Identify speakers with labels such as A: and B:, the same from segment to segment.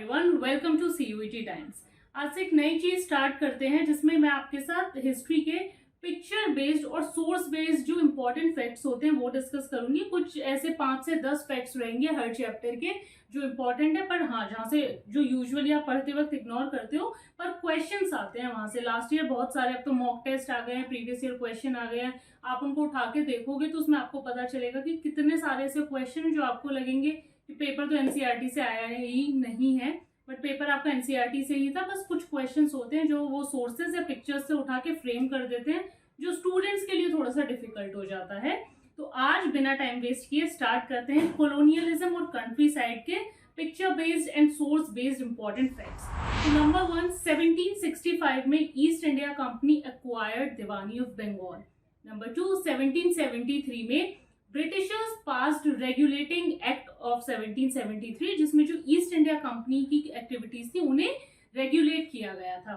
A: Everyone, welcome to CUET times. आज से एक नई चीज स्टार्ट करते हैं जिसमें मैं आपके साथ हिस्ट्री के पिक्चर बेस्ड और सोर्स बेस्ड जो इम्पोर्टेंट फैक्ट्स होते हैं वो डिस्कस करूंगी। कुछ ऐसे 5 से 10 फैक्ट्स रहेंगे हर चैप्टर के जो इम्पोर्टेंट है, पर हाँ जहाँ से जो यूजुअली आप पढ़ते वक्त इग्नोर करते हो पर क्वेश्चंस आते हैं वहां से। लास्ट ईयर बहुत सारे, अब तो मॉक टेस्ट आ गए हैं, प्रीवियस ईयर क्वेश्चन आ गए हैं, आप उनको उठा के देखोगे तो उसमें आपको पता चलेगा कि कितने सारे ऐसे क्वेश्चन जो आपको लगेंगे कि पेपर तो एनसीईआरटी से आया ही नहीं है, बट पेपर आपका एनसीईआरटी से ही था। बस कुछ क्वेश्चंस होते हैं जो वो सोर्सेज या पिक्चर्स से उठा के फ्रेम कर देते हैं, जो स्टूडेंट्स के लिए थोड़ा सा डिफिकल्ट हो जाता है। तो आज बिना टाइम वेस्ट किए स्टार्ट करते हैं कोलोनियलिज्म और कंट्री साइड के picture based and source based important facts. तो नंबर 1, 1765 में East India Company acquired Diwani of Bengal. Number 2, 1773 में Britishers passed regulating act of 1773, जिसमें जो ईस्ट इंडिया कंपनी की एक्टिविटीज थी उन्हें रेगुलेट किया गया था।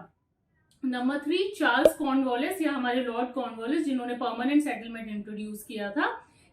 A: नंबर 3, चार्ल्स कॉर्नवालिस या हमारे लॉर्ड कॉर्नवालिस, जिन्होंने परमानेंट सेटलमेंट इंट्रोड्यूस किया था।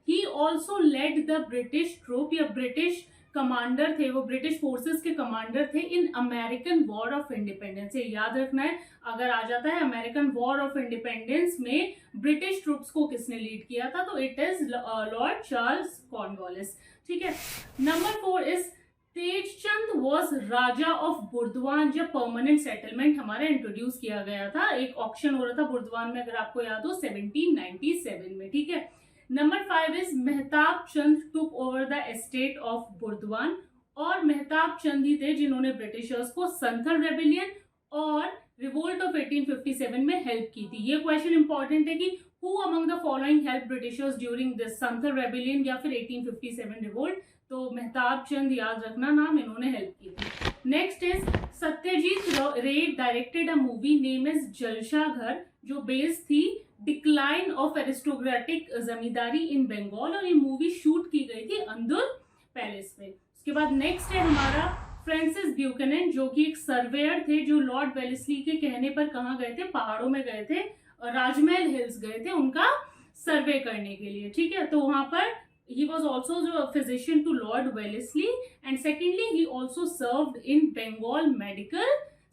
A: He also led the British troop या ब्रिटिश कमांडर थे, वो ब्रिटिश फोर्सेस के कमांडर थे in American war of independence. ये याद रखना है, अगर आ जाता है अमेरिकन वॉर ऑफ इंडिपेंडेंस में ब्रिटिश ट्रूप्स को किसने लीड किया था, तो it is lord Charles Cornwallis. ठीक है। Number 4 is Tejchand was raja of Burdwan, जब परमानेंट सेटलमेंट हमारा इंट्रोड्यूस किया गया था। एक ऑक्शन हो रहा था बुर्दवान में, अगर आपको याद हो, 1797 में। ठीक है। Number 5 is Mehtab Chand took over the estate of Burdwan, और मेहताब चंद ही थे जिन्होंने ब्रिटिशर्स को संथल रेबिलियन और रिवोल्ट ऑफ 1857 में हेल्प की थी। ये क्वेश्चन इंपॉर्टेंट है कि who among the following help Britishers during this Santhal rebellion या फिर 1857 रिवोल्ट। तो मेहताब चंद याद रखना नाम, इन्होंने हेल्प की थी। नेक्स्ट इज सत्यजीत रे directed a movie name is जलसा घर, जो बेस्ड थी डिक्लाइन ऑफ एरिस्टोक्रेटिक जमींदारी इन बंगाल, और ये मूवी शूट की गई थी अंदुर पैलेस में। उसके बाद नेक्स्ट है हमारा फ्रांसिस ब्यूकेनन, जो कि एक सर्वेयर थे, जो लॉर्ड वेलेस्ली के कहने पर कहाँ गए थे, पहाड़ों में गए थे, राजमहल हिल्स गए थे उनका सर्वे करने के लिए। ठीक है। तो वहां पर he was also a physician to Lord Wellesley, and secondly he also served in Bengal medical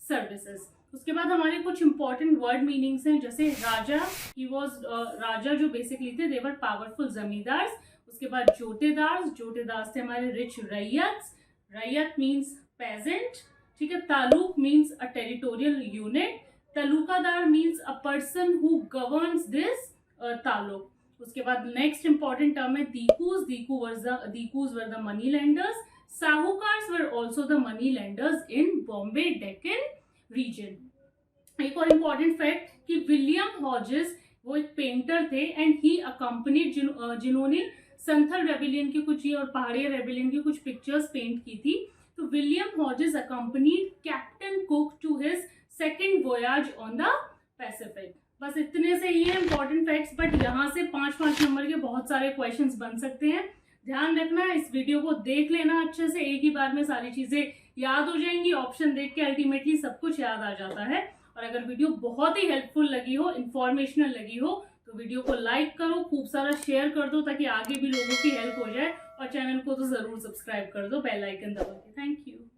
A: services. उसके बाद हमारे कुछ इंपॉर्टेंट वर्ड मीनिंग्स हैं, जैसे राजा, he was राजा जो बेसिकली थे, they were powerful जमींदार्स। उसके बाद जोतेदार, जोतेदार थे हमारे रिच रैयत, रैयत मीन्स पेजेंट। ठीक है। Taluk means a territorial unit, talukdar means a person who governs this taluk. उसके बाद नेक्स्ट इंपॉर्टेंट टर्म है दीकूज, दीकूज वर द मनी लेंडर्स। साहूकार्स were also the money lenders in Bombay Deccan region. एक और इंपॉर्टेंट फैक्ट कि विलियम हॉजेस वो एक पेंटर थे एंड ही अकम्पनीड, जिन्होंने संथल रेबिलियन की कुछ और पहाड़ी रेबिलियन की कुछ पिक्चर्स पेंट की थी। तो William Hodges accompanied Captain Cook to his second voyage on the Pacific. बस इतने से ही है इंपॉर्टेंट फैक्ट्स, बट यहाँ से 5-5 नंबर के बहुत सारे क्वेश्चंस बन सकते हैं। ध्यान रखना, इस वीडियो को देख लेना अच्छे से, एक ही बार में सारी चीजें याद हो जाएंगी। ऑप्शन देख के अल्टीमेटली सब कुछ याद आ जाता है। और अगर वीडियो बहुत ही हेल्पफुल लगी हो, इंफॉर्मेशनल लगी हो, तो वीडियो को लाइक करो, खूब सारा शेयर कर दो ताकि आगे भी लोगों की हेल्प हो जाए, और चैनल को तो जरूर सब्सक्राइब कर दो बेल आइकन दबा के। Thank you.